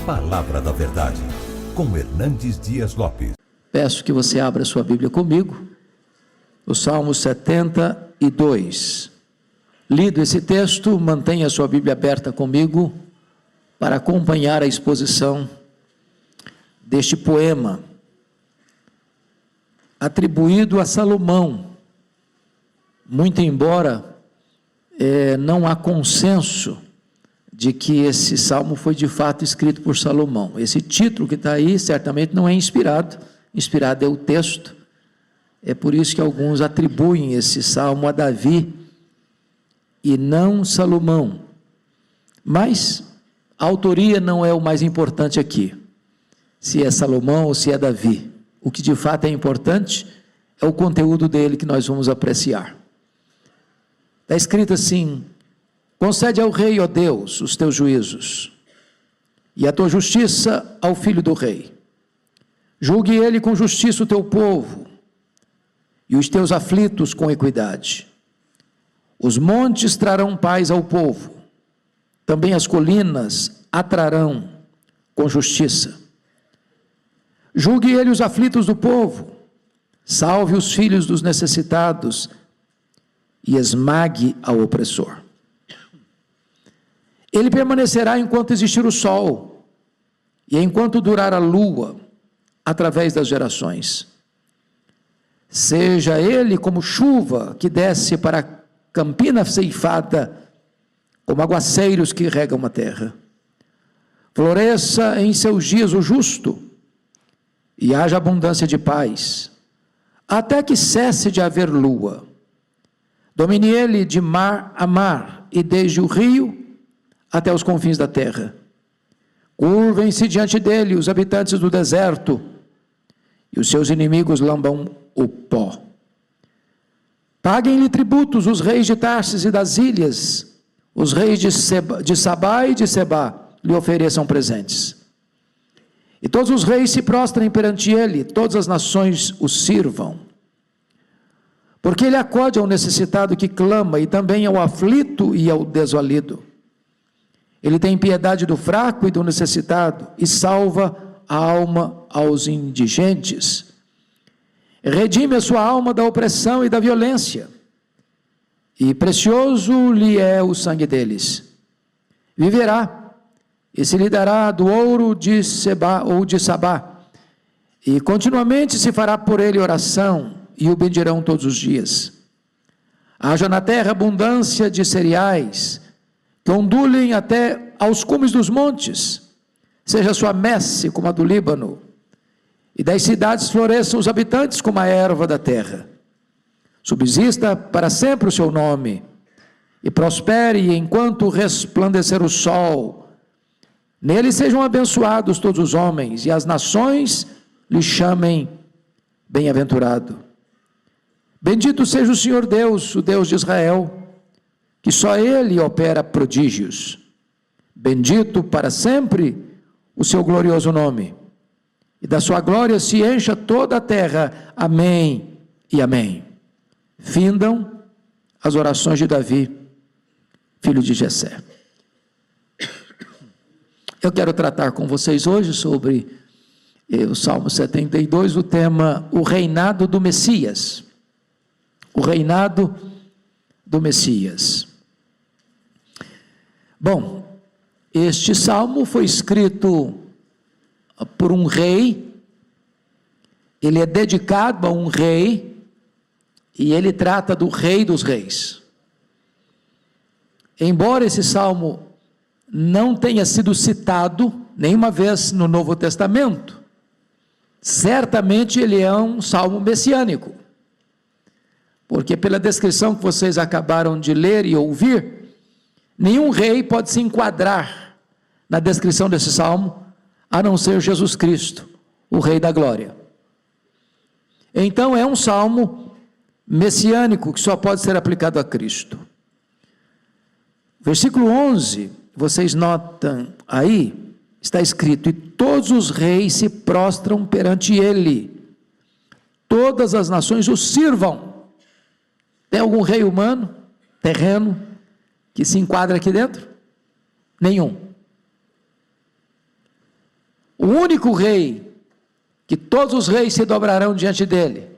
Palavra da Verdade, com Hernandes Dias Lopes. Peço que você abra sua Bíblia comigo, o Salmo 72. Lido esse texto, mantenha sua Bíblia aberta comigo para acompanhar a exposição deste poema, atribuído a Salomão, muito embora não há consenso de que esse salmo foi de fato escrito por Salomão. Esse título que está aí certamente não é inspirado é o texto, é por isso que alguns atribuem esse salmo a Davi e não Salomão, mas a autoria não é o mais importante aqui, se é Salomão ou se é Davi. O que de fato é importante é o conteúdo dele que nós vamos apreciar. Está escrito assim: concede ao rei, ó Deus, os teus juízos, e a tua justiça ao filho do rei. Julgue ele com justiça o teu povo, e os teus aflitos com equidade. Os montes trarão paz ao povo, também as colinas atrarão com justiça. Julgue ele os aflitos do povo, salve os filhos dos necessitados, e esmague ao opressor. Ele permanecerá enquanto existir o sol, e enquanto durar a lua, através das gerações. Seja ele como chuva que desce para a campina ceifada, como aguaceiros que regam a terra. Floresça em seus dias o justo, e haja abundância de paz, até que cesse de haver lua. Domine ele de mar a mar, e desde o rio até os confins da terra. Curvem-se diante dele os habitantes do deserto, e os seus inimigos lambam o pó. Paguem-lhe tributos os reis de Tarsis e das ilhas, os reis de Sabá e de Sebá lhe ofereçam presentes. E todos os reis se prostrem perante ele, todas as nações o sirvam. Porque ele acode ao necessitado que clama, e também ao aflito e ao desvalido. Ele tem piedade do fraco e do necessitado, e salva a alma aos indigentes. Redime a sua alma da opressão e da violência, e precioso lhe é o sangue deles. Viverá, e se lhe dará do ouro de Sebá ou de Sabá, e continuamente se fará por ele oração, e o bendirão todos os dias. Haja na terra abundância de cereais, que ondulem até aos cumes dos montes, seja sua messe como a do Líbano, e das cidades floresçam os habitantes como a erva da terra. Subsista para sempre o seu nome, e prospere enquanto resplandecer o sol. Nele sejam abençoados todos os homens, e as nações lhe chamem bem-aventurado. Bendito seja o Senhor Deus, o Deus de Israel, que só ele opera prodígios. Bendito para sempre o seu glorioso nome, e da sua glória se encha toda a terra. Amém e amém. Findam as orações de Davi, filho de Jessé. Eu quero tratar com vocês hoje sobre o Salmo 72, o tema, o reinado do Messias. O reinado do Messias. Bom, este salmo foi escrito por um rei, ele é dedicado a um rei, e ele trata do Rei dos Reis. Embora esse salmo não tenha sido citado nenhuma vez no Novo Testamento, certamente ele é um salmo messiânico, porque pela descrição que vocês acabaram de ler e ouvir, nenhum rei pode se enquadrar na descrição desse salmo, a não ser Jesus Cristo, o Rei da Glória. Então é um salmo messiânico que só pode ser aplicado a Cristo. Versículo 11, vocês notam aí, está escrito: e todos os reis se prostram perante ele, todas as nações o sirvam. Tem algum rei humano, terreno, que se enquadra aqui dentro? Nenhum. O único rei, que todos os reis se dobrarão diante dele,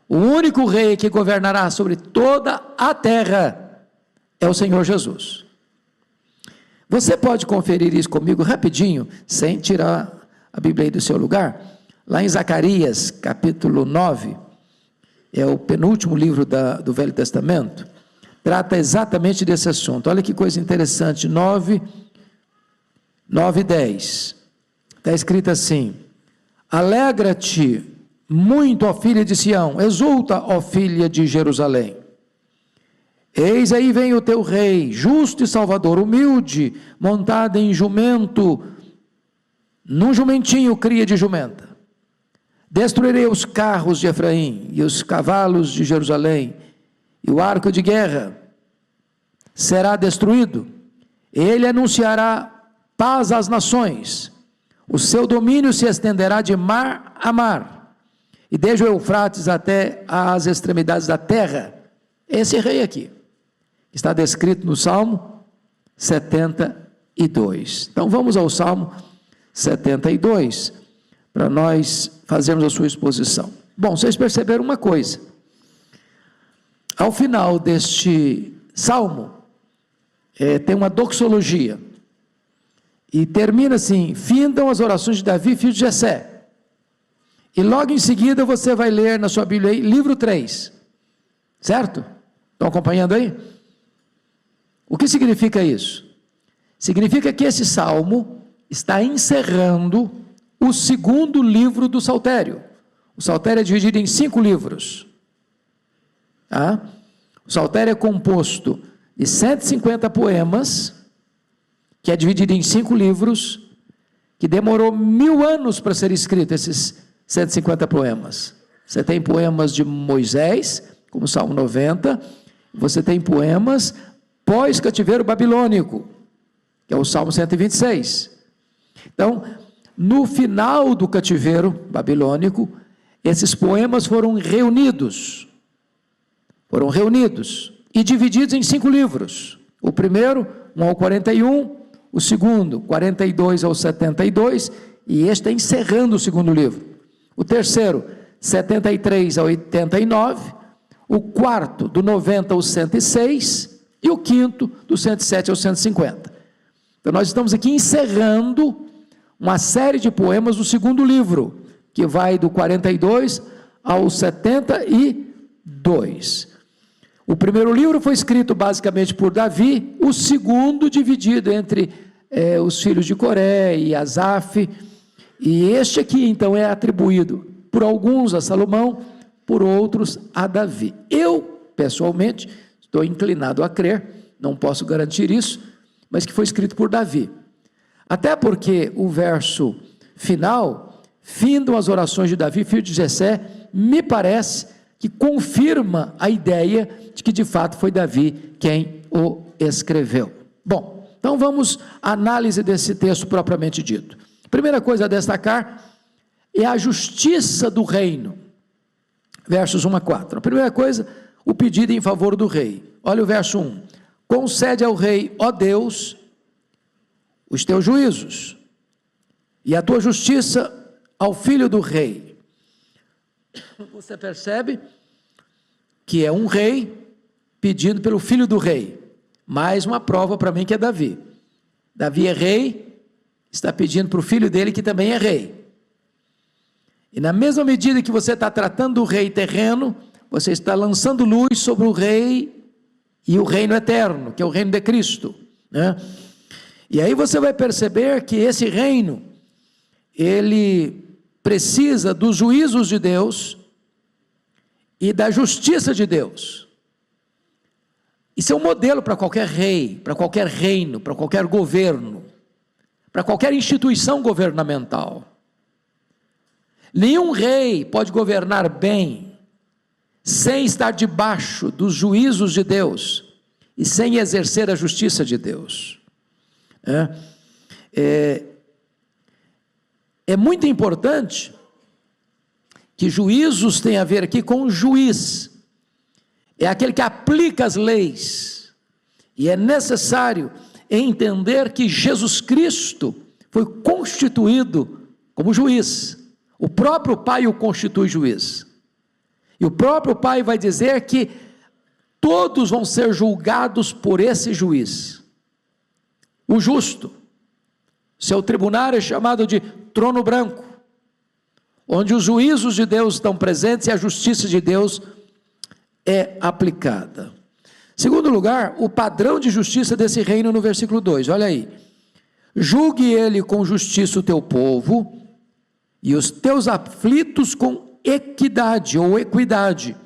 o único rei que governará sobre toda a terra, é o Senhor Jesus. Você pode conferir isso comigo rapidinho, sem tirar a Bíblia aí do seu lugar? Lá em Zacarias, capítulo 9, é o penúltimo livro do Velho Testamento, trata exatamente desse assunto. Olha que coisa interessante, 9 e 10, está escrito assim: alegra-te muito, ó filha de Sião, exulta, ó filha de Jerusalém. Eis aí vem o teu rei, justo e salvador, humilde, montado em jumento, num jumentinho cria de jumenta. Destruirei os carros de Efraim e os cavalos de Jerusalém, e o arco de guerra será destruído. Ele anunciará paz às nações, o seu domínio se estenderá de mar a mar, e desde o Eufrates até as extremidades da terra. Esse rei aqui está descrito no Salmo 72. Então vamos ao Salmo 72, para nós fazermos a sua exposição. Bom, vocês perceberam uma coisa: ao final deste Salmo, tem uma doxologia, e termina assim: findam as orações de Davi, filho de Jessé. E logo em seguida você vai ler na sua Bíblia aí, livro 3, certo? Estão acompanhando aí? O que significa isso? Significa que esse salmo está encerrando o segundo livro do Saltério. O Saltério é dividido em 5 livros. Tá? O Saltério é composto de 150 poemas, que é dividido em 5 livros, que demorou 1000 anos para ser escrito, esses 150 poemas. Você tem poemas de Moisés, como o Salmo 90, você tem poemas pós-cativeiro babilônico, que é o Salmo 126. Então, no final do cativeiro babilônico, esses poemas foram reunidos e divididos em 5 livros. O primeiro, 1 ao 41, o segundo, 42 ao 72, e este está encerrando o segundo livro. O terceiro, 73 ao 89, o quarto, do 90 ao 106, e o quinto, do 107 ao 150. Então nós estamos aqui encerrando uma série de poemas do segundo livro, que vai do 42 ao 72. O primeiro livro foi escrito basicamente por Davi, o segundo dividido entre os filhos de Coré e Asaf, e este aqui então é atribuído por alguns a Salomão, por outros a Davi. Eu, pessoalmente, estou inclinado a crer, não posso garantir isso, mas que foi escrito por Davi. Até porque o verso final, findam as orações de Davi, filho de Jessé, me parece que confirma a ideia de que de fato foi Davi quem o escreveu. Bom, então vamos à análise desse texto propriamente dito. Primeira coisa a destacar é a justiça do reino, versos 1 a 4. A primeira coisa, o pedido em favor do rei. Olha o verso 1: concede ao rei, ó Deus, os teus juízos, e a tua justiça ao filho do rei. Você percebe que é um rei pedindo pelo filho do rei. Mais uma prova para mim que é Davi. Davi é rei, está pedindo para o filho dele que também é rei. E na mesma medida que você está tratando do rei terreno, você está lançando luz sobre o rei e o reino eterno, que é o reino de Cristo, né? E aí você vai perceber que esse reino, ele precisa dos juízos de Deus e da justiça de Deus. Isso é um modelo para qualquer rei, para qualquer reino, para qualquer governo, para qualquer instituição governamental. Nenhum rei pode governar bem sem estar debaixo dos juízos de Deus e sem exercer a justiça de Deus. É muito importante que juízos tem a ver aqui com o juiz, é aquele que aplica as leis, e é necessário entender que Jesus Cristo foi constituído como juiz. O próprio Pai o constitui juiz. E o próprio Pai vai dizer que todos vão ser julgados por esse juiz. O justo. Seu tribunal é chamado de trono branco, onde os juízos de Deus estão presentes e a justiça de Deus é aplicada. Segundo lugar, o padrão de justiça desse reino no versículo 2, olha aí. Julgue ele com justiça o teu povo, e os teus aflitos com equidade ou equidade.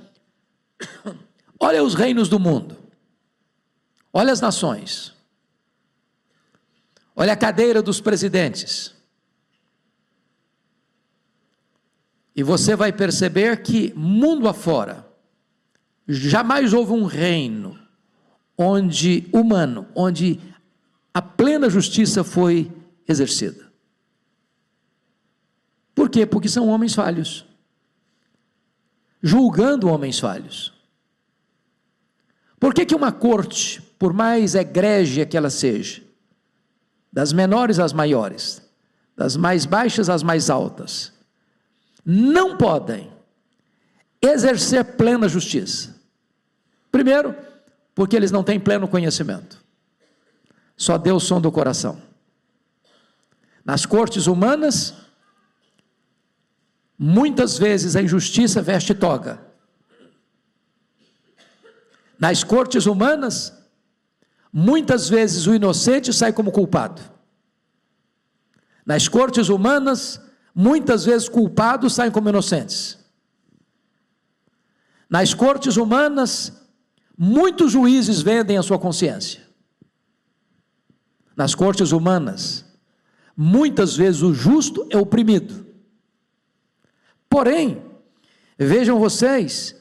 Olha os reinos do mundo, olha as nações, olha a cadeira dos presidentes, e você vai perceber que mundo afora, jamais houve um reino onde a plena justiça foi exercida. Por quê? Porque são homens falhos, julgando homens falhos. Por que uma corte, por mais egrégia que ela seja, das menores às maiores, das mais baixas às mais altas, não podem exercer plena justiça? Primeiro, porque eles não têm pleno conhecimento. Só Deus sonda o coração. Nas cortes humanas, muitas vezes a injustiça veste toga. Nas cortes humanas, muitas vezes o inocente sai como culpado. Nas cortes humanas, muitas vezes culpados saem como inocentes. Nas cortes humanas, muitos juízes vendem a sua consciência. Nas cortes humanas, muitas vezes o justo é oprimido. Porém, vejam vocês,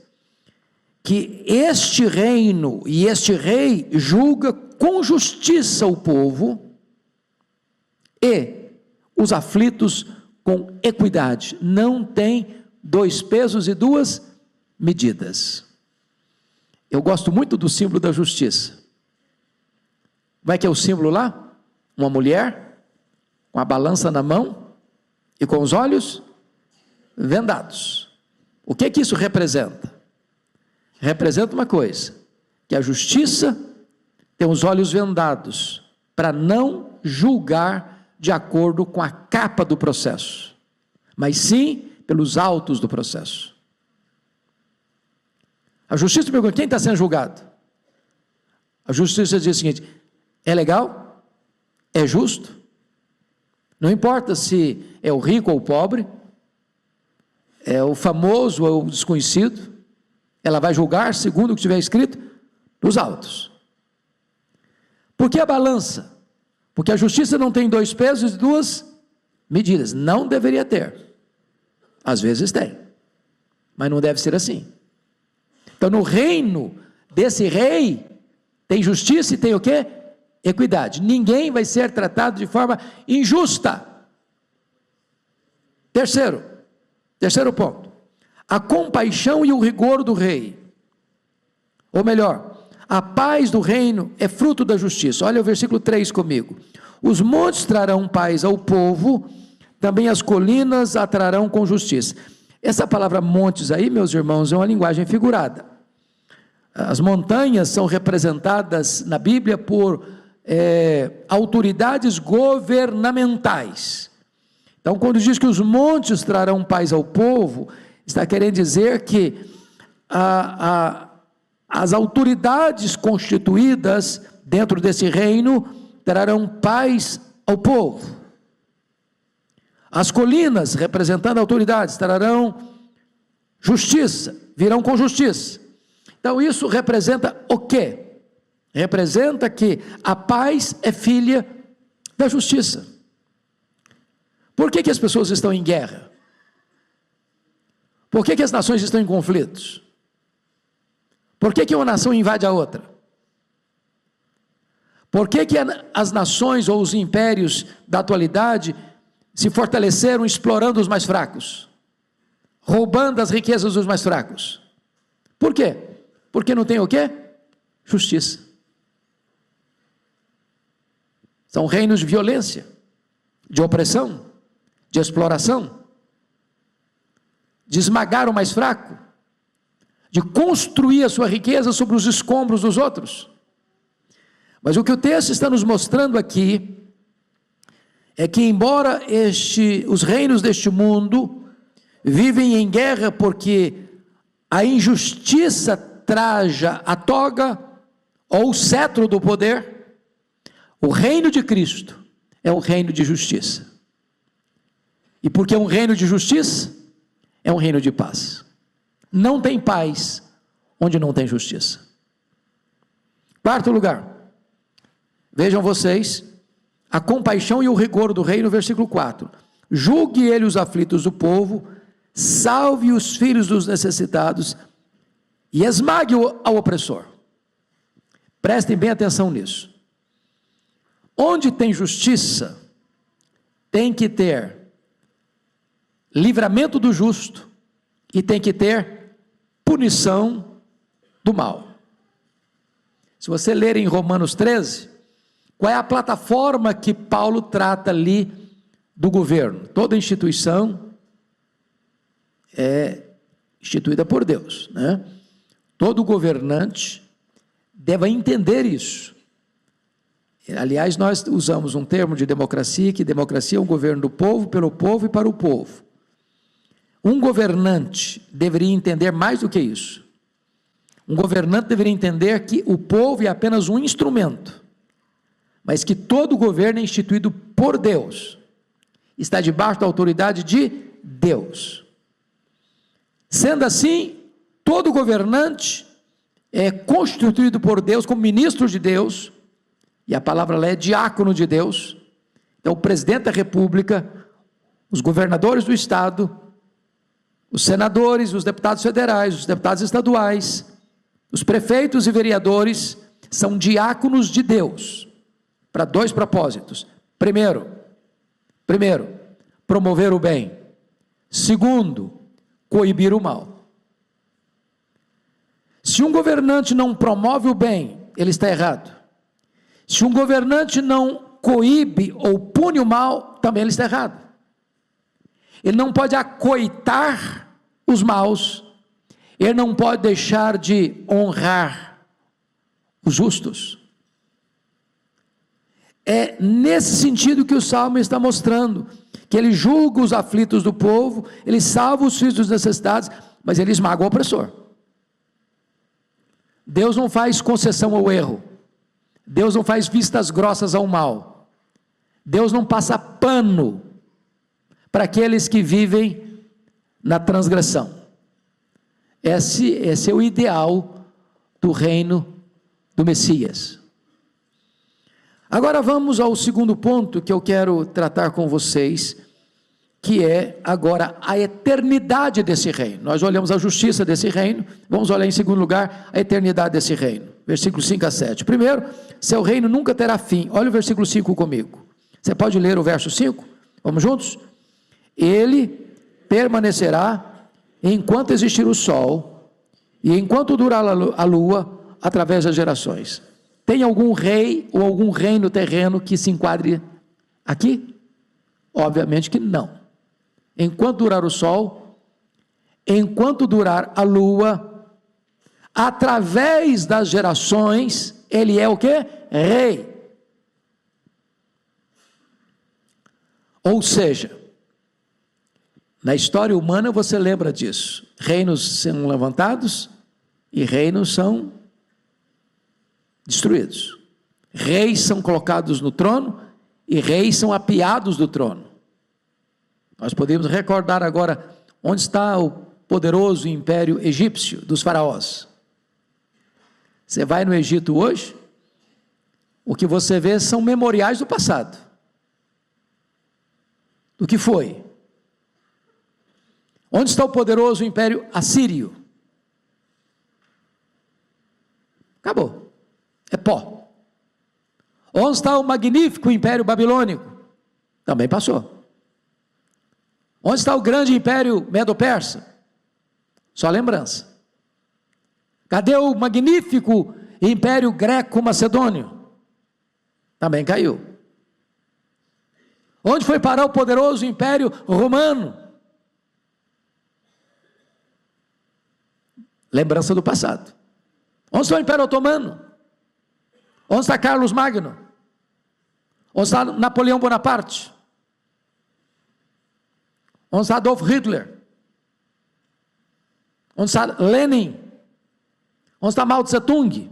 que este reino e este rei julga com justiça o povo e os aflitos com equidade. Não tem dois pesos e duas medidas. Eu gosto muito do símbolo da justiça. Vai que é o símbolo lá? Uma mulher com a balança na mão e com os olhos vendados. O que isso representa? Representa uma coisa, que a justiça tem os olhos vendados para não julgar de acordo com a capa do processo, mas sim pelos autos do processo. A justiça pergunta: quem está sendo julgado? A justiça diz o seguinte: é legal? É justo? Não importa se é o rico ou o pobre, é o famoso ou o desconhecido, ela vai julgar segundo o que estiver escrito nos autos. Por que a balança? Porque a justiça não tem dois pesos e duas medidas. Não deveria ter. Às vezes tem, mas não deve ser assim. Então, no reino desse rei, tem justiça e tem o quê? Equidade. Ninguém vai ser tratado de forma injusta. Terceiro ponto, a compaixão e o rigor do rei, ou melhor, a paz do reino é fruto da justiça. Olha o versículo 3 comigo: os montes trarão paz ao povo, também as colinas a trarão com justiça. Essa palavra montes aí, meus irmãos, é uma linguagem figurada. As montanhas são representadas na Bíblia por autoridades governamentais. Então, quando diz que os montes trarão paz ao povo, está querendo dizer que as autoridades constituídas dentro desse reino trarão paz ao povo. As colinas, representando autoridades, trarão justiça, virão com justiça. Então, isso representa o quê? Representa que a paz é filha da justiça. Por que as pessoas estão em guerra? Por que as nações estão em conflitos? Por que uma nação invade a outra? Por que as nações ou os impérios da atualidade se fortaleceram explorando os mais fracos? Roubando as riquezas dos mais fracos? Por quê? Porque não tem o quê? Justiça. São reinos de violência. de opressão, de exploração, de esmagar o mais fraco, de construir a sua riqueza sobre os escombros dos outros. Mas o que o texto está nos mostrando aqui é que, embora os reinos deste mundo vivem em guerra porque a injustiça traja a toga ou o cetro do poder, o reino de Cristo é um reino de justiça. E porque é um reino de justiça, é um reino de paz. Não tem paz onde não tem justiça. Quarto lugar, vejam vocês a compaixão e o rigor do rei no versículo 4. Julgue ele os aflitos do povo, salve os filhos dos necessitados e esmague ao opressor. Prestem bem atenção nisso. Onde tem justiça, tem que ter livramento do justo e tem que ter punição do mal. Se você ler em Romanos 13, qual é a plataforma que Paulo trata ali do governo? Toda instituição é instituída por Deus, né? Todo governante deve entender isso. Aliás, nós usamos um termo de democracia, que democracia é um governo do povo, pelo povo e para o povo. Um governante deveria entender mais do que isso. Um governante deveria entender que o povo é apenas um instrumento, mas que todo governo é instituído por Deus, está debaixo da autoridade de Deus. Sendo assim, todo governante é constituído por Deus como ministro de Deus, e a palavra lá é diácono de Deus. Então, o presidente da república, os governadores do estado, os senadores, os deputados federais, os deputados estaduais, os prefeitos e vereadores são diáconos de Deus, para dois propósitos. Primeiro, promover o bem. Segundo, coibir o mal. Se um governante não promove o bem, ele está errado. Se um governante não coíbe ou pune o mal, também ele está errado. Ele não pode acoitar os maus, ele não pode deixar de honrar os justos. É nesse sentido que o Salmo está mostrando, que ele julga os aflitos do povo, ele salva os filhos dos necessitados, mas ele esmaga o opressor. Deus não faz concessão ao erro, Deus não faz vistas grossas ao mal, Deus não passa pano para aqueles que vivem na transgressão. Esse é o ideal do reino do Messias. Agora vamos ao segundo ponto que eu quero tratar com vocês, que é agora a eternidade desse reino. Nós olhamos a justiça desse reino, vamos olhar em segundo lugar a eternidade desse reino. Versículos 5 a 7. Primeiro, seu reino nunca terá fim. Olha o versículo 5 comigo. Você pode ler o verso 5? Vamos juntos? Ele permanecerá enquanto existir o sol e enquanto durar a lua através das gerações. Tem algum rei ou algum reino terreno que se enquadre aqui? Obviamente que não. Enquanto durar o sol, enquanto durar a lua, através das gerações, ele é o quê? Rei. Ou seja, na história humana você lembra disso. Reinos são levantados e reinos são destruídos. Reis são colocados no trono e reis são apiados do trono. Nós podemos recordar agora onde está o poderoso império egípcio dos faraós. Você vai no Egito hoje, o que você vê são memoriais do passado. Do que foi? Onde está o poderoso império assírio? Acabou. É pó. Onde está o magnífico império babilônico? Também passou. Onde está o grande império medo-persa? Só lembrança. Cadê o magnífico império greco-macedônio? Também caiu. Onde foi parar o poderoso Império Romano? Lembrança do passado. Onde está o Império Otomano? Onde está Carlos Magno? Onde está Napoleão Bonaparte? Onde está Adolf Hitler? Onde está Lenin? Onde está Mao Tse Tung?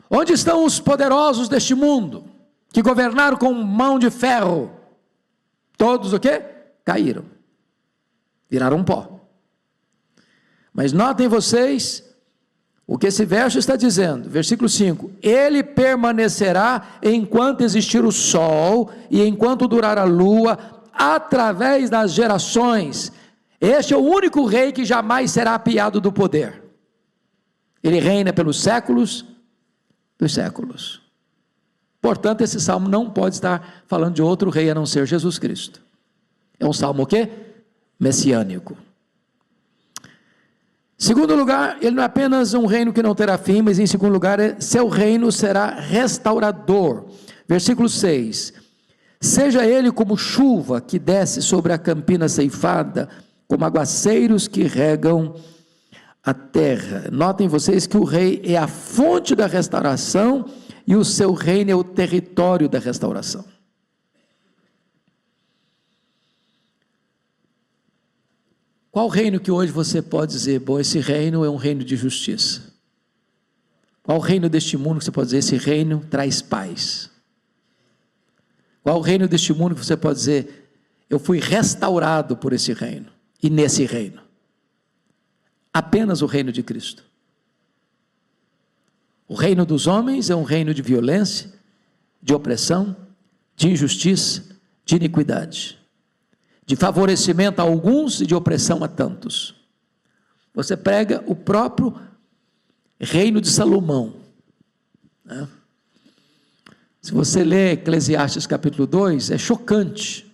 Onde estão os poderosos deste mundo, que governaram com mão de ferro? Todos o quê? Caíram. Viraram pó. Mas notem vocês o que esse verso está dizendo, versículo 5: ele permanecerá enquanto existir o sol e enquanto durar a lua, através das gerações. Este é o único rei que jamais será apiado do poder. Ele reina pelos séculos dos séculos. Portanto, esse salmo não pode estar falando de outro rei a não ser Jesus Cristo. É um salmo o quê? Messiânico. Segundo lugar, ele não é apenas um reino que não terá fim, mas em segundo lugar, seu reino será restaurador. Versículo 6: seja ele como chuva que desce sobre a campina ceifada, como aguaceiros que regam a terra. Notem vocês que o rei é a fonte da restauração e o seu reino é o território da restauração. Qual reino que hoje você pode dizer, bom, esse reino é um reino de justiça? Qual reino deste mundo que você pode dizer, esse reino traz paz? Qual reino deste mundo que você pode dizer, eu fui restaurado por esse reino, e nesse reino? Apenas o reino de Cristo. O reino dos homens é um reino de violência, de opressão, de injustiça, de iniquidade, de favorecimento a alguns e de opressão a tantos. Você prega o próprio reino de Salomão, né? Se você lê Eclesiastes capítulo 2, é chocante,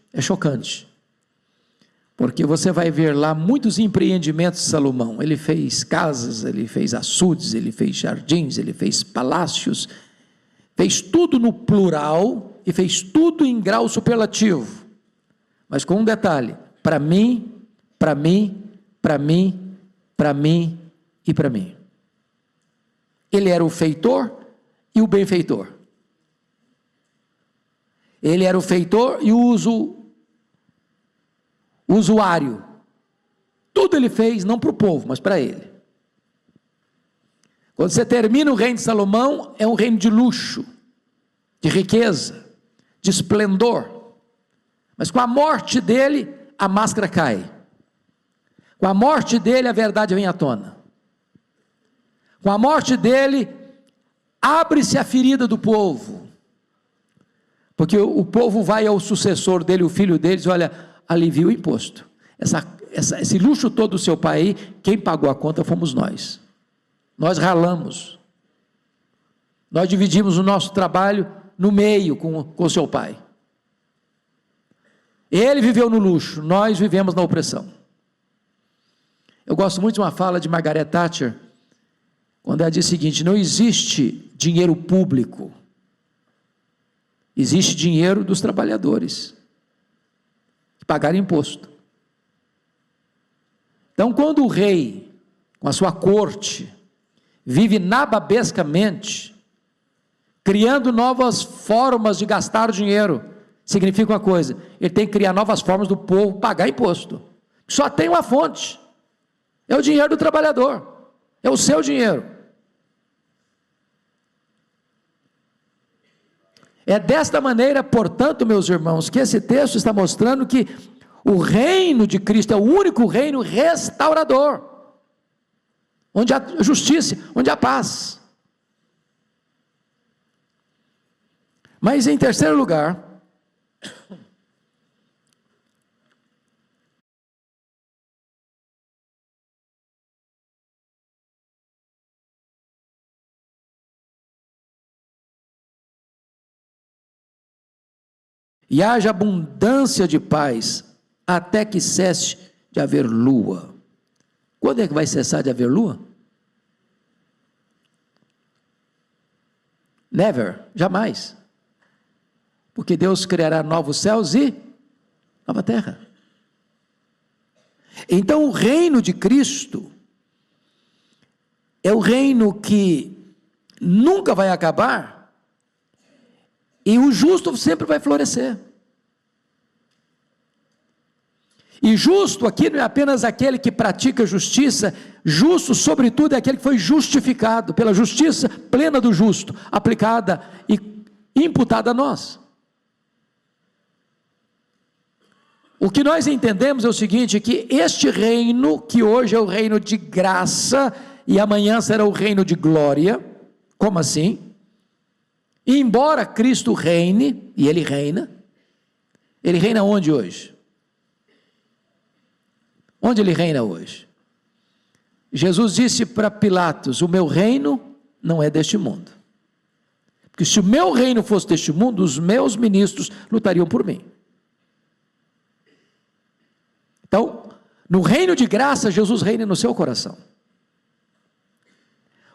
porque você vai ver lá muitos empreendimentos de Salomão. Ele fez casas, ele fez açudes, ele fez jardins, ele fez palácios, fez tudo no plural e fez tudo em grau superlativo. Mas com um detalhe: para mim, para mim, para mim, para mim e para mim. Ele era o feitor e o benfeitor. Ele era o feitor e o usuário. Tudo ele fez, não para o povo, mas para ele. Quando você termina o reino de Salomão, é um reino de luxo, de riqueza, de esplendor. Mas com a morte dele, a máscara cai. Com a morte dele, a verdade vem à tona. Com a morte dele, abre-se a ferida do povo. Porque o povo vai ao sucessor dele, o filho dele, diz, olha, alivia o imposto. Esse luxo todo do seu pai, quem pagou a conta fomos nós. Nós ralamos. Nós dividimos o nosso trabalho no meio com o seu pai. Ele viveu no luxo, nós vivemos na opressão. Eu gosto muito de uma fala de Margaret Thatcher, quando ela diz o seguinte: não existe dinheiro público, existe dinheiro dos trabalhadores, que pagaram imposto. Então, quando o rei, com a sua corte, vive nababescamente, criando novas formas de gastar o dinheiro, significa uma coisa: ele tem que criar novas formas do povo pagar imposto. Só tem uma fonte, é o dinheiro do trabalhador, é o seu dinheiro. É desta maneira, portanto, meus irmãos, que esse texto está mostrando que o reino de Cristo é o único reino restaurador, onde há justiça, onde há paz. Mas em terceiro lugar, e haja abundância de paz, até que cesse de haver lua. Quando é que vai cessar de haver lua? Never, jamais. Porque Deus criará novos céus e nova terra. Então o reino de Cristo é o reino que nunca vai acabar e o justo sempre vai florescer. E justo aqui não é apenas aquele que pratica justiça, justo sobretudo é aquele que foi justificado pela justiça plena do justo, aplicada e imputada a nós. O que nós entendemos é o seguinte, que este reino, que hoje é o reino de graça, e amanhã será o reino de glória, como assim? E embora Cristo reine, e Ele reina onde hoje? Onde Ele reina hoje? Jesus disse para Pilatos, o meu reino não é deste mundo. Porque se o meu reino fosse deste mundo, os meus ministros lutariam por mim. Então, no reino de graça, Jesus reina no seu coração.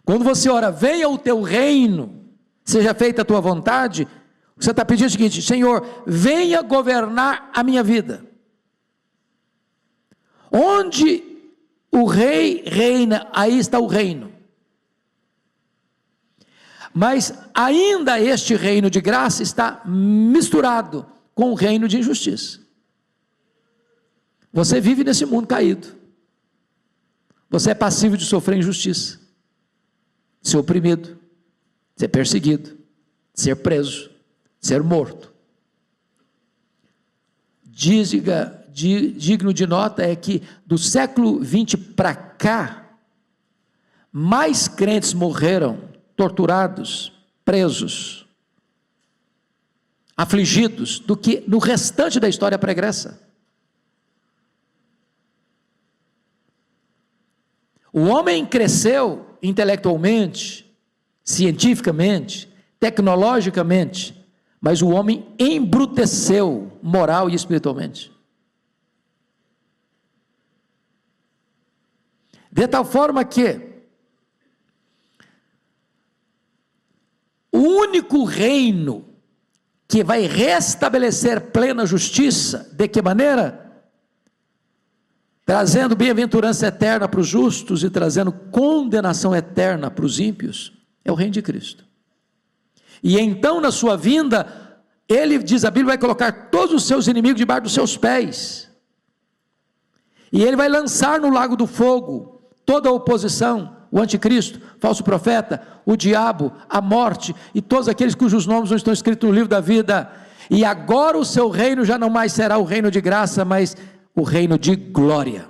Quando você ora, venha o teu reino, seja feita a tua vontade, você está pedindo o seguinte, Senhor, venha governar a minha vida. Onde o rei reina, aí está o reino. Mas ainda este reino de graça está misturado com o reino de injustiça. Você vive nesse mundo caído. Você é passível de sofrer injustiça, de ser oprimido, de ser perseguido, de ser preso, de ser morto. Digno de nota é que do século XX para cá, mais crentes morreram torturados, presos, afligidos, do que no restante da história pregressa. O homem cresceu intelectualmente, cientificamente, tecnologicamente, mas o homem embruteceu moral e espiritualmente. De tal forma que o único reino que vai restabelecer plena justiça, de que maneira? Trazendo bem-aventurança eterna para os justos e trazendo condenação eterna para os ímpios, é o reino de Cristo. E então na sua vinda, Ele, diz a Bíblia, vai colocar todos os seus inimigos debaixo dos seus pés, e Ele vai lançar no lago do fogo toda a oposição, o anticristo, falso profeta, o diabo, a morte, e todos aqueles cujos nomes não estão escritos no livro da vida, e agora o seu reino já não mais será o reino de graça, mas o reino de glória,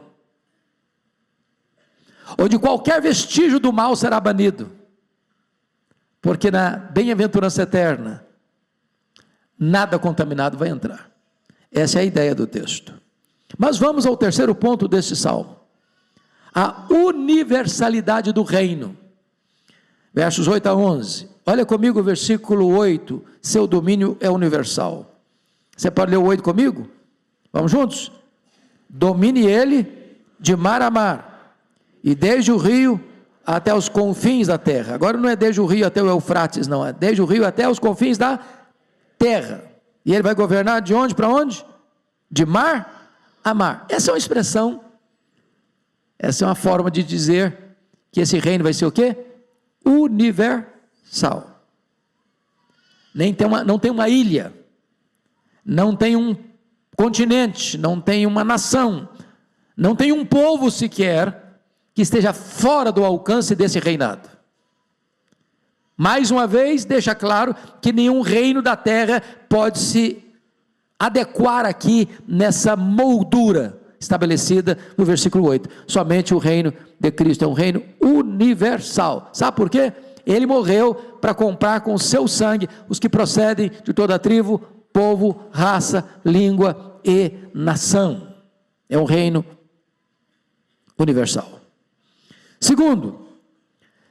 onde qualquer vestígio do mal será banido, porque na bem-aventurança eterna, nada contaminado vai entrar. Essa é a ideia do texto. Mas vamos ao terceiro ponto deste salmo, a universalidade do reino, versos 8 a 11, olha comigo o versículo 8, seu domínio é universal. Você pode ler o 8 comigo? Vamos juntos? Domine ele de mar a mar, e desde o rio até os confins da terra. Agora não é desde o rio até o Eufrates, não, é desde o rio até os confins da terra. E ele vai governar de onde para onde? De mar a mar. Essa é uma expressão, essa é uma forma de dizer que esse reino vai ser o quê? Universal. Não tem uma ilha, não tem um continente, não tem uma nação, não tem um povo sequer que esteja fora do alcance desse reinado. Mais uma vez, deixa claro que nenhum reino da terra pode se adequar aqui nessa moldura estabelecida no versículo 8. Somente o reino de Cristo é um reino universal. Sabe por quê? Ele morreu para comprar com o seu sangue os que procedem de toda a tribo, povo, raça, língua e nação. É um reino universal. Segundo,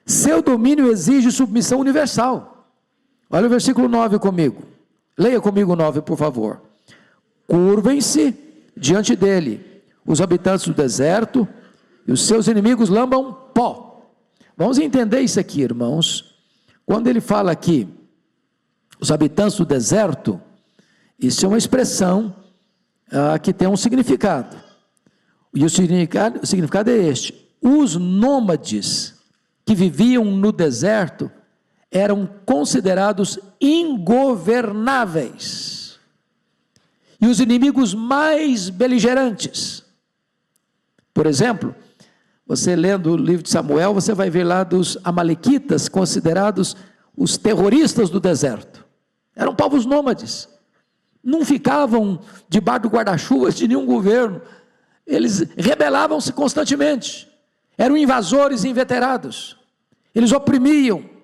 seu domínio exige submissão universal. Olha o versículo 9 comigo. Leia comigo o 9, por favor. Curvem-se diante dele os habitantes do deserto, e os seus inimigos lambam pó. Vamos entender isso aqui, irmãos. Quando ele fala aqui Os habitantes do deserto, isso é uma expressão que tem um significado. E o significado é este: os nômades que viviam no deserto eram considerados ingovernáveis, e os inimigos mais beligerantes. Por exemplo, você lendo o livro de Samuel, você vai ver lá dos amalequitas, considerados os terroristas do deserto. Eram povos nômades, não ficavam debaixo do guarda-chuvas de nenhum governo, eles rebelavam-se constantemente, eram invasores inveterados, eles oprimiam.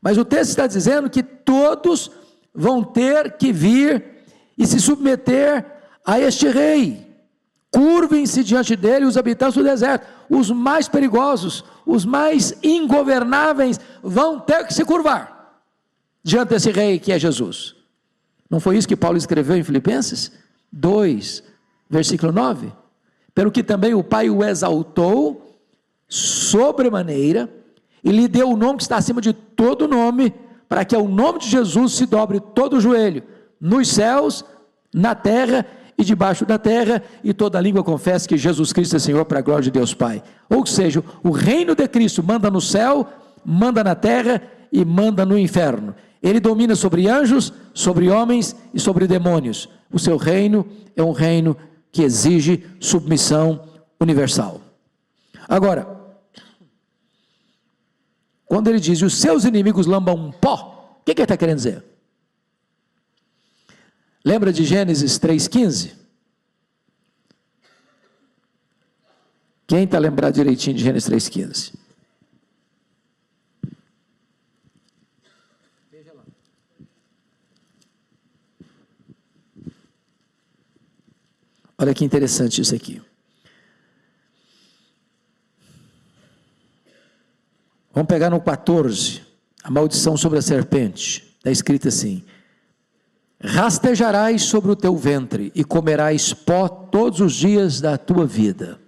Mas o texto está dizendo que todos vão ter que vir e se submeter a este rei. Curvem-se diante dele os habitantes do deserto, os mais perigosos, os mais ingovernáveis, vão ter que se curvar diante desse rei que é Jesus. Não foi isso que Paulo escreveu em Filipenses 2, versículo 9? Pelo que também o Pai o exaltou sobremaneira, e lhe deu o nome que está acima de todo nome, para que ao nome de Jesus se dobre todo o joelho, nos céus, na terra e debaixo da terra, e toda língua confesse que Jesus Cristo é Senhor, para a glória de Deus Pai. Ou seja, o reino de Cristo manda no céu, manda na terra e manda no inferno. Ele domina sobre anjos, sobre homens e sobre demônios. O seu reino é um reino que exige submissão universal. Agora, quando ele diz, os seus inimigos lambam um pó, o que ele está querendo dizer? Lembra de Gênesis 3,15? Quem está lembrado direitinho de Gênesis 3,15? Veja lá. Olha que interessante isso aqui. Vamos pegar no 14, a maldição sobre a serpente. Está escrito assim: rastejarás sobre o teu ventre e comerás pó todos os dias da tua vida.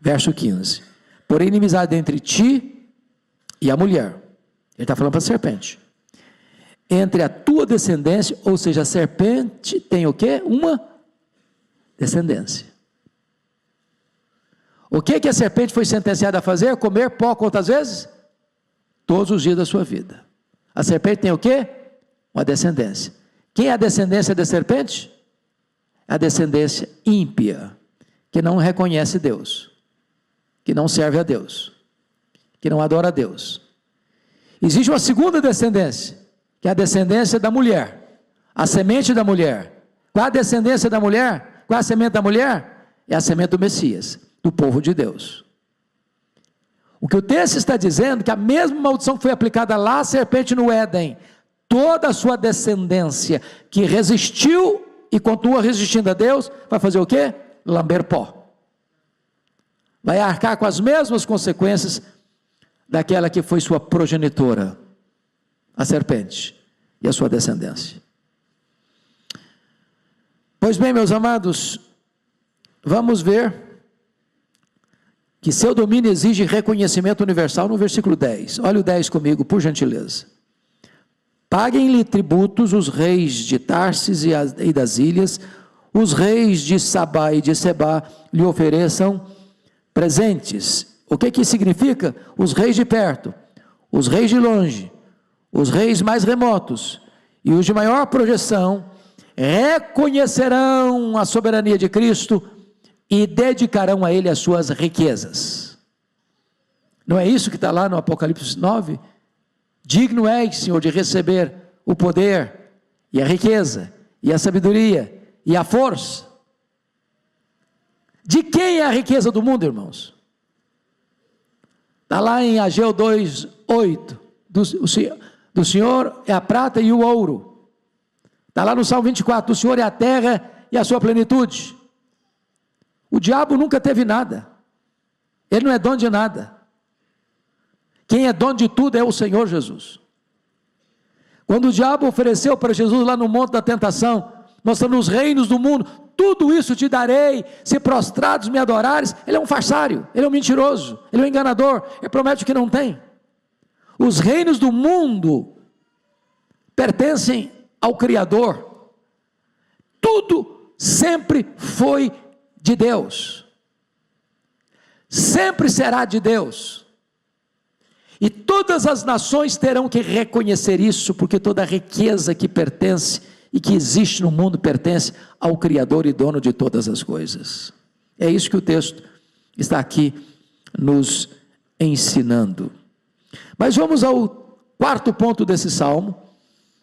Verso 15: porém inimizade entre ti e a mulher. Ele está falando para a serpente. Entre a tua descendência, ou seja, a serpente tem o quê? Uma descendência. O que a serpente foi sentenciada a fazer? Comer pó quantas vezes? Todos os dias da sua vida. A serpente tem o quê? Uma descendência. Quem é a descendência da serpente? A descendência ímpia, que não reconhece Deus, que não serve a Deus, que não adora a Deus. Existe uma segunda descendência, que é a descendência da mulher, a semente da mulher. Qual a descendência da mulher? Qual a semente da mulher? É a semente do Messias, do povo de Deus. O que o texto está dizendo, que a mesma maldição que foi aplicada lá à serpente no Éden, toda a sua descendência que resistiu e continua resistindo a Deus, vai fazer o quê? Lamber pó. Vai arcar com as mesmas consequências daquela que foi sua progenitora, a serpente e a sua descendência. Pois bem, meus amados, vamos ver que seu domínio exige reconhecimento universal no versículo 10. Olha o 10 comigo, por gentileza. Paguem-lhe tributos os reis de Tarsis e das ilhas, os reis de Sabá e de Sebá lhe ofereçam presentes. O que significa? Os reis de perto, os reis de longe, os reis mais remotos e os de maior projeção reconhecerão a soberania de Cristo e dedicarão a ele as suas riquezas. Não é isso que está lá no Apocalipse 9? Digno és, Senhor, de receber o poder, e a riqueza, e a sabedoria, e a força. De quem é a riqueza do mundo, irmãos? Está lá em Ageu 2:8. Do Senhor é a prata e o ouro. Está lá no Salmo 24. Do Senhor é a terra e a sua plenitude. O diabo nunca teve nada. Ele não é dono de nada. Quem é dono de tudo é o Senhor Jesus. Quando o diabo ofereceu para Jesus lá no monte da tentação, mostrando os reinos do mundo, tudo isso te darei, se prostrados me adorares, ele é um farsário, ele é um mentiroso, ele é um enganador, ele promete o que não tem. Os reinos do mundo pertencem ao Criador, tudo sempre foi de Deus, sempre será de Deus, e todas as nações terão que reconhecer isso, porque toda a riqueza que pertence e que existe no mundo pertence ao Criador e dono de todas as coisas. É isso que o texto está aqui nos ensinando. Mas vamos ao quarto ponto desse salmo,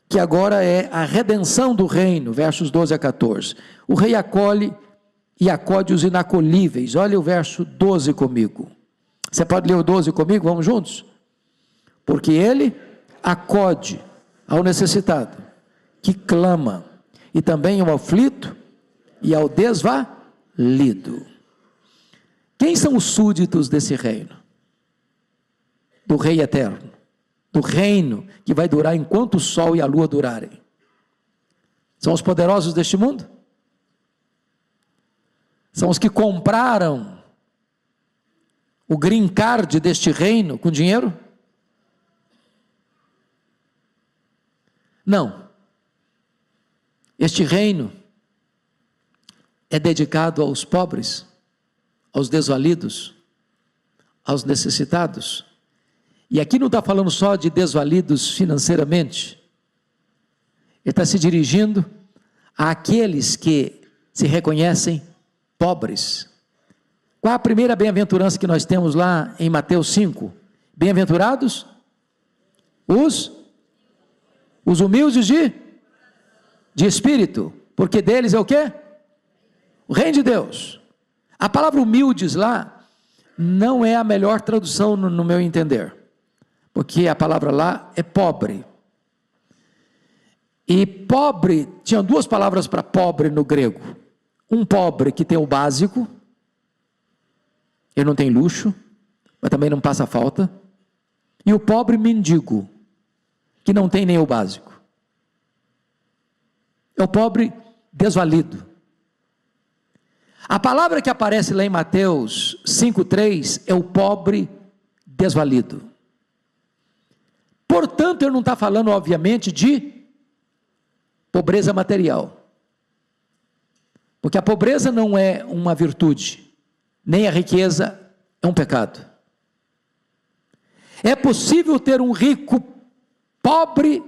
que agora é a redenção do reino, versos 12 a 14. O rei acolhe e acode os inacolíveis. Olha o verso 12 comigo. Você pode ler o 12 comigo? Vamos juntos? Porque ele acode ao necessitado, que clama, e também ao aflito e ao desvalido. Quem são os súditos desse reino? Do rei eterno, do reino que vai durar enquanto o sol e a lua durarem. São os poderosos deste mundo? São os que compraram o green card deste reino com dinheiro? Não. Este reino é dedicado aos pobres, aos desvalidos, aos necessitados. E aqui não está falando só de desvalidos financeiramente. Ele está se dirigindo àqueles que se reconhecem pobres. Qual a primeira bem-aventurança que nós temos lá em Mateus 5? Bem-aventurados os humildes de espírito, porque deles é o quê? O reino de Deus. A palavra humildes lá não é a melhor tradução no meu entender, porque a palavra lá é pobre. E pobre, tinha duas palavras para pobre no grego. Um pobre que tem o básico, ele não tem luxo, mas também não passa falta. E o pobre mendigo, que não tem nem o básico. É o pobre desvalido. A palavra que aparece lá em Mateus 5,3 é o pobre desvalido. Portanto, ele não está falando, obviamente, de pobreza material. Porque a pobreza não é uma virtude, nem a riqueza é um pecado. É possível ter um rico pobre,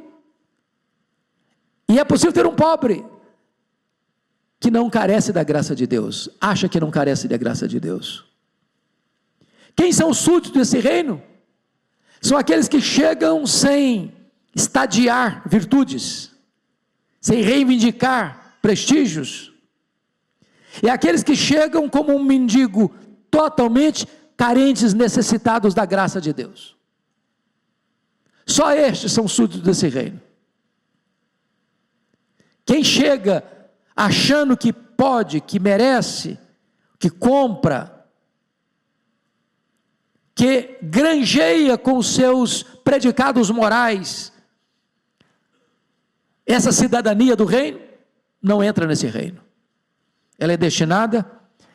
e é possível ter um pobre que não carece da graça de Deus, acha que não carece da graça de Deus. Quem são os súditos desse reino? São aqueles que chegam sem estadiar virtudes, sem reivindicar prestígios, e aqueles que chegam como um mendigo totalmente carentes, necessitados da graça de Deus. Só estes são súditos desse reino. Quem chega achando que pode, que merece, que compra, que granjeia com os seus predicados morais essa cidadania do reino, não entra nesse reino. Ela é destinada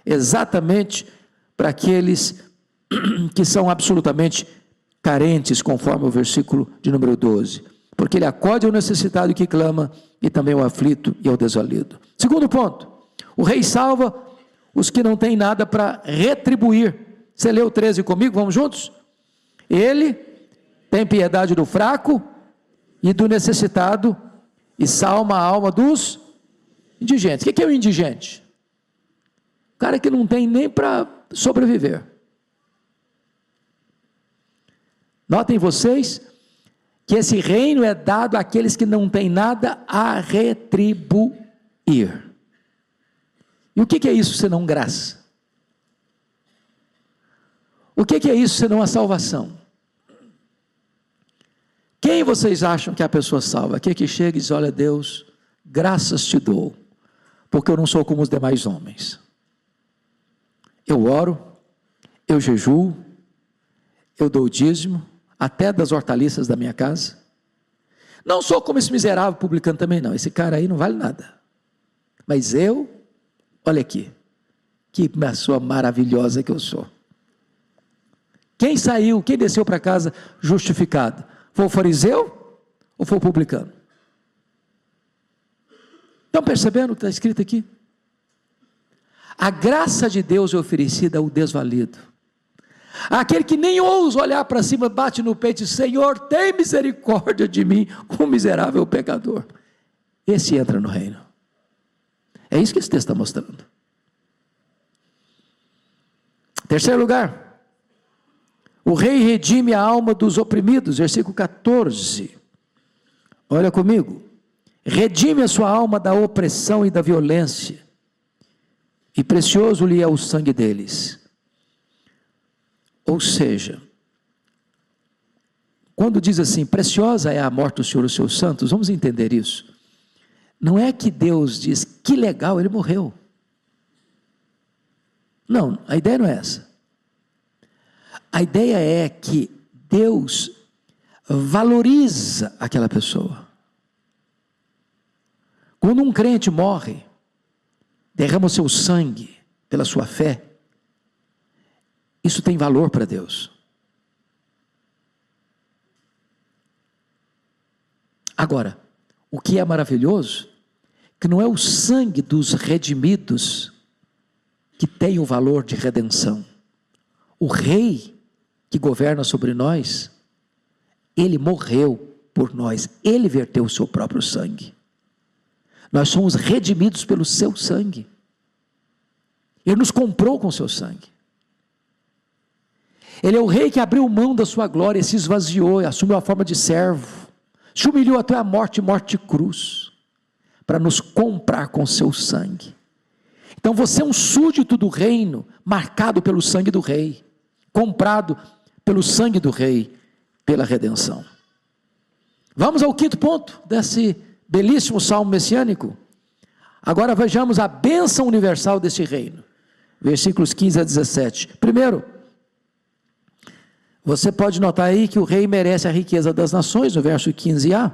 exatamente para aqueles que são absolutamente carentes, conforme o versículo de número 12. Porque ele acode ao necessitado que clama, e também ao aflito e ao desvalido. Segundo ponto, o rei salva os que não têm nada para retribuir. Você leu o 13 comigo? Vamos juntos? Ele tem piedade do fraco e do necessitado, e salva a alma dos indigentes. O que é um indigente? O cara que não tem nem para sobreviver. Notem vocês que esse reino é dado àqueles que não têm nada a retribuir. E o que é isso senão graça? O que é isso senão a salvação? Quem vocês acham que é a pessoa salva? Aquele que chega e diz: olha Deus, graças te dou, porque eu não sou como os demais homens. Eu oro, eu jejuo, eu dou o dízimo, até das hortaliças da minha casa. Não sou como esse miserável publicano também não, esse cara aí não vale nada. Mas eu, olha aqui, que pessoa maravilhosa que eu sou. Quem saiu, quem desceu para casa justificado? Foi o fariseu ou foi o publicano? Estão percebendo o que está escrito aqui? A graça de Deus é oferecida ao desvalido, aquele que nem ousa olhar para cima, bate no peito e diz: Senhor, tem misericórdia de mim, um miserável pecador. Esse entra no reino. É isso que esse texto está mostrando. Terceiro lugar, o rei redime a alma dos oprimidos, versículo 14. Olha comigo. Redime a sua alma da opressão e da violência, e precioso lhe é o sangue deles. Ou seja, quando diz assim, preciosa é a morte do Senhor, os seus santos, vamos entender isso. Não é que Deus diz, que legal, ele morreu. Não, a ideia não é essa. A ideia é que Deus valoriza aquela pessoa. Quando um crente morre, derrama o seu sangue pela sua fé, isso tem valor para Deus. Agora, o que é maravilhoso, que não é o sangue dos redimidos que tem o valor de redenção. O rei que governa sobre nós, ele morreu por nós, ele verteu o seu próprio sangue. Nós somos redimidos pelo seu sangue. Ele nos comprou com o seu sangue. Ele é o rei que abriu mão da sua glória, se esvaziou, assumiu a forma de servo, se humilhou até a morte, morte de cruz, para nos comprar com o seu sangue. Então você é um súdito do reino, marcado pelo sangue do rei, comprado pelo sangue do rei, pela redenção. Vamos ao quinto ponto desse belíssimo salmo messiânico. Agora vejamos a bênção universal desse reino, versículos 15 a 17. Primeiro, você pode notar aí que o rei merece a riqueza das nações, no verso 15a,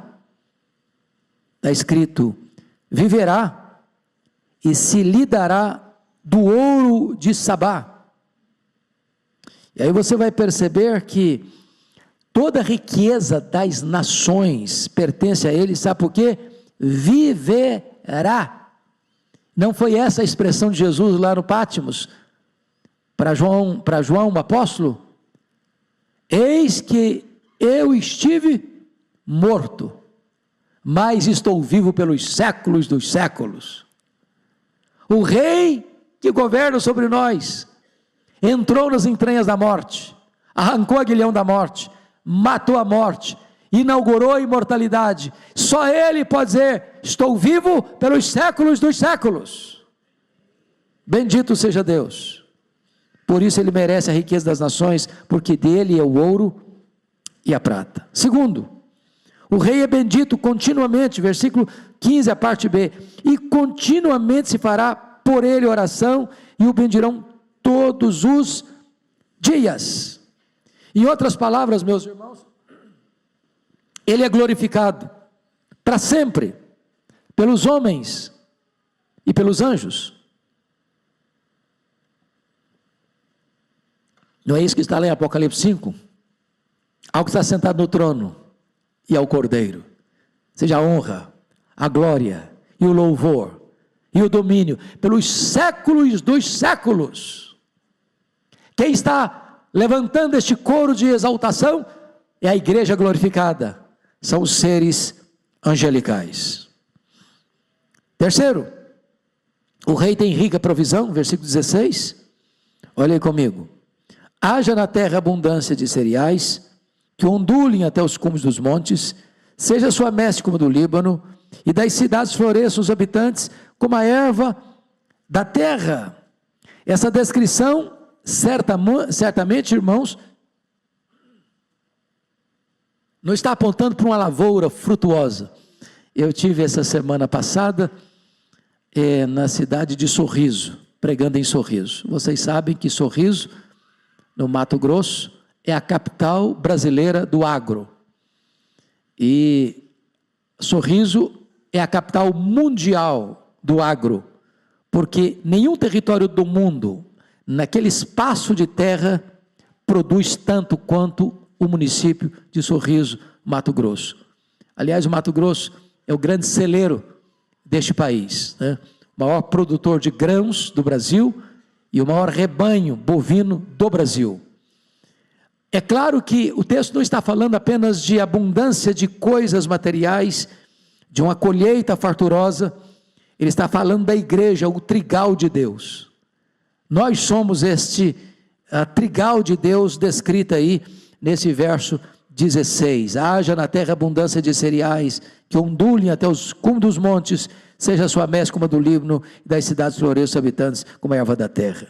está escrito, viverá e se lhe dará do ouro de Sabá. E aí você vai perceber que toda a riqueza das nações pertence a ele, sabe por quê? Viverá. Não foi essa a expressão de Jesus lá no Pátimos, para João o apóstolo? Eis que eu estive morto, mas estou vivo pelos séculos dos séculos. O rei que governa sobre nós, entrou nas entranhas da morte, arrancou o aguilhão da morte, matou a morte, inaugurou a imortalidade. Só ele pode dizer, estou vivo pelos séculos dos séculos. Bendito seja Deus. Por isso ele merece a riqueza das nações, porque dele é o ouro e a prata. Segundo, o rei é bendito continuamente, versículo 15, a parte B, e continuamente se fará por ele oração, e o bendirão todos os dias. Em outras palavras, meus irmãos, ele é glorificado para sempre, pelos homens e pelos anjos. Não é isso que está lá em Apocalipse 5? Ao que está sentado no trono e ao Cordeiro, seja a honra, a glória e o louvor e o domínio pelos séculos dos séculos. Quem está levantando este coro de exaltação é a igreja glorificada, são os seres angelicais. Terceiro, o rei tem rica provisão, versículo 16, olha aí comigo. Haja na terra abundância de cereais, que ondulem até os cumes dos montes, seja sua messe como do Líbano, e das cidades floresçam os habitantes como a erva da terra. Essa descrição, certamente, irmãos, não está apontando para uma lavoura frutuosa. Eu tive essa semana passada na cidade de Sorriso, pregando em Sorriso. Vocês sabem que Sorriso, no Mato Grosso, é a capital brasileira do agro. E Sorriso é a capital mundial do agro, porque nenhum território do mundo, naquele espaço de terra, produz tanto quanto o município de Sorriso, Mato Grosso. Aliás, o Mato Grosso é o grande celeiro deste país, né? O maior produtor de grãos do Brasil e o maior rebanho bovino do Brasil. É claro que o texto não está falando apenas de abundância de coisas materiais, de uma colheita farturosa, ele está falando da igreja, o trigal de Deus. Nós somos este trigal de Deus descrito aí nesse verso 16. Haja na terra abundância de cereais, que ondulem até os cumes dos montes, seja a sua messe como a do Líbano, e das cidades floresçam os habitantes como a erva da terra.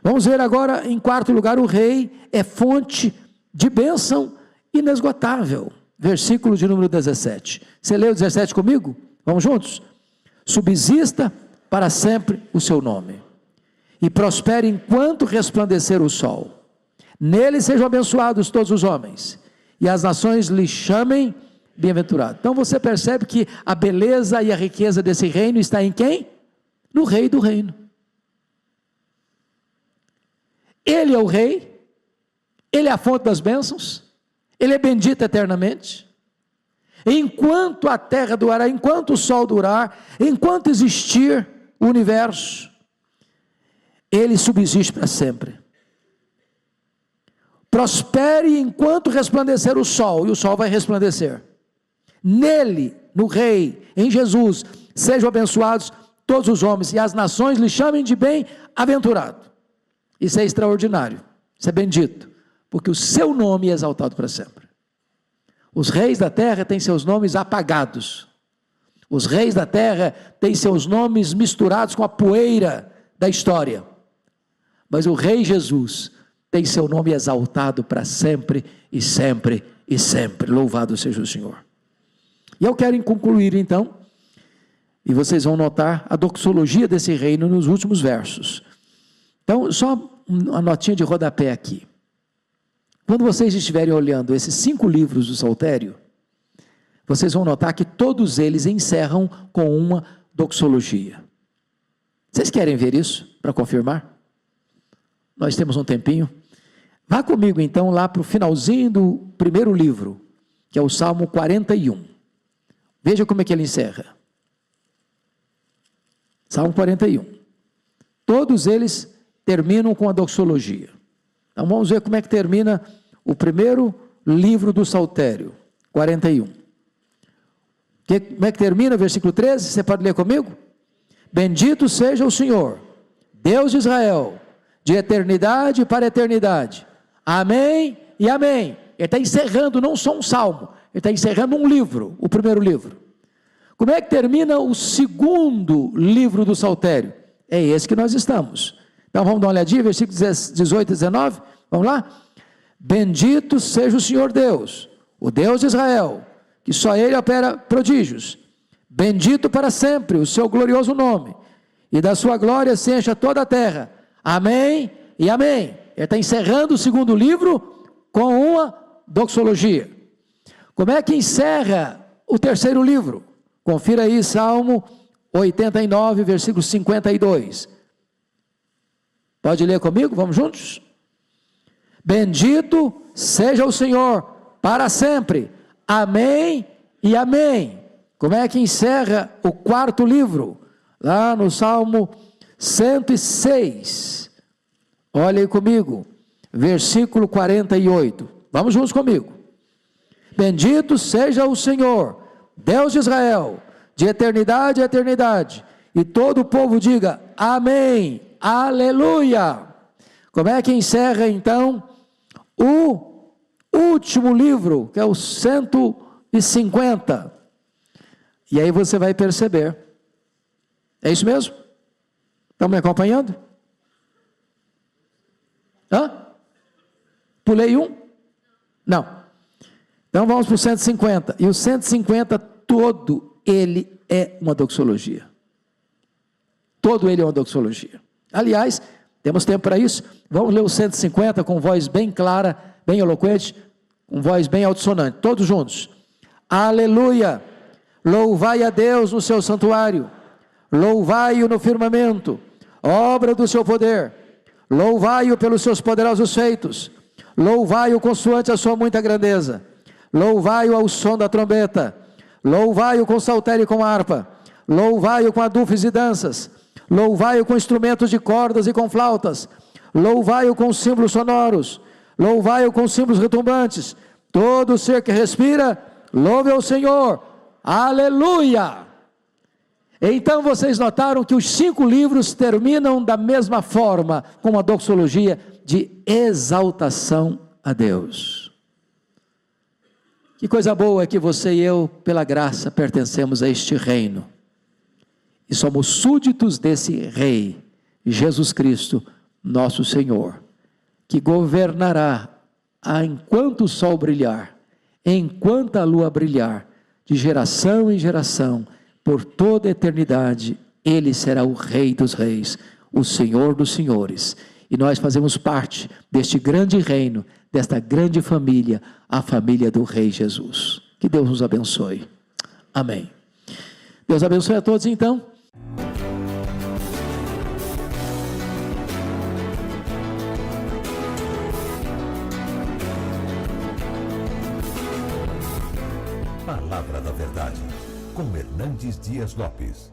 Vamos ver agora, em quarto lugar, o rei é fonte de bênção inesgotável. Versículo de número 17. Você leu o 17 comigo? Vamos juntos? Subsista para sempre o seu nome, e prospere enquanto resplandecer o sol. Nele sejam abençoados todos os homens, e as nações lhe chamem bem-aventurado. Então você percebe que a beleza e a riqueza desse reino está em quem? No rei do reino. Ele é o rei, ele é a fonte das bênçãos, ele é bendito eternamente. Enquanto a terra durar, enquanto o sol durar, enquanto existir o universo, ele subsiste para sempre. Prospere enquanto resplandecer o sol, e o sol vai resplandecer. Nele, no rei, em Jesus, sejam abençoados todos os homens, e as nações lhe chamem de bem-aventurado. Isso é extraordinário, isso é bendito, porque o seu nome é exaltado para sempre. Os reis da terra têm seus nomes apagados, os reis da terra têm seus nomes misturados com a poeira da história, mas o rei Jesus tem seu nome exaltado para sempre e sempre e sempre. Louvado seja o Senhor. E eu quero concluir então, e vocês vão notar a doxologia desse reino nos últimos versos. Então, só uma notinha de rodapé aqui. Quando vocês estiverem olhando esses 5 livros do Saltério, vocês vão notar que todos eles encerram com uma doxologia. Vocês querem ver isso para confirmar? Nós temos um tempinho. Vá comigo então lá para o finalzinho do primeiro livro, que é o Salmo 41. Veja como é que ele encerra. Salmo 41. Todos eles terminam com a doxologia. Então vamos ver como é que termina o primeiro livro do Saltério, 41. Como é que termina o versículo 13? Você pode ler comigo? Bendito seja o Senhor, Deus de Israel, de eternidade para eternidade. Amém e amém. Ele está encerrando não só um salmo, ele está encerrando um livro, o primeiro livro. Como é que termina o segundo livro do Saltério? É esse que nós estamos. Então vamos dar uma olhadinha, versículos 18 e 19, vamos lá? Bendito seja o Senhor Deus, o Deus de Israel, que só Ele opera prodígios. Bendito para sempre o seu glorioso nome, e da sua glória se encha toda a terra. Amém e amém. Ele está encerrando o segundo livro com uma doxologia. Como é que encerra o terceiro livro? Confira aí Salmo 89, versículo 52. Pode ler comigo? Vamos juntos? Bendito seja o Senhor para sempre. Amém e amém. Como é que encerra o quarto livro? Lá no Salmo 106. Olha aí comigo. Versículo 48. Vamos juntos comigo. Bendito seja o Senhor, Deus de Israel, de eternidade a eternidade. E todo o povo diga amém, aleluia. Como é que encerra então o último livro, que é o 150? E aí você vai perceber. É isso mesmo? Estão me acompanhando? Hã? Pulei um? Não. Então vamos para o 150. E o 150 todo ele é uma doxologia. Todo ele é uma doxologia. Aliás, temos tempo para isso. Vamos ler o 150 com voz bem clara, bem eloquente, com voz bem altissonante. Todos juntos. Aleluia! Louvai a Deus no seu santuário. Louvai-o no firmamento, obra do seu poder. Louvai-o pelos seus poderosos feitos. Louvai-o consoante a sua muita grandeza. Louvai-o ao som da trombeta. Louvai-o com saltério e com harpa. louvai-o com adufes e danças, louvai-o com instrumentos de cordas e com flautas, louvai-o com símbolos sonoros, louvai-o com símbolos retumbantes. Todo ser que respira, louve ao Senhor. Aleluia! Então vocês notaram que os 5 livros terminam da mesma forma, com uma doxologia de exaltação a Deus. Que coisa boa é que você e eu, pela graça, pertencemos a este reino. E somos súditos desse Rei, Jesus Cristo, nosso Senhor, que governará enquanto o sol brilhar, enquanto a lua brilhar, de geração em geração, por toda a eternidade. Ele será o Rei dos reis, o Senhor dos senhores. E nós fazemos parte deste grande reino, desta grande família, a família do Rei Jesus. Que Deus nos abençoe. Amém. Deus abençoe a todos então. Palavra da Verdade, com Hernandes Dias Lopes.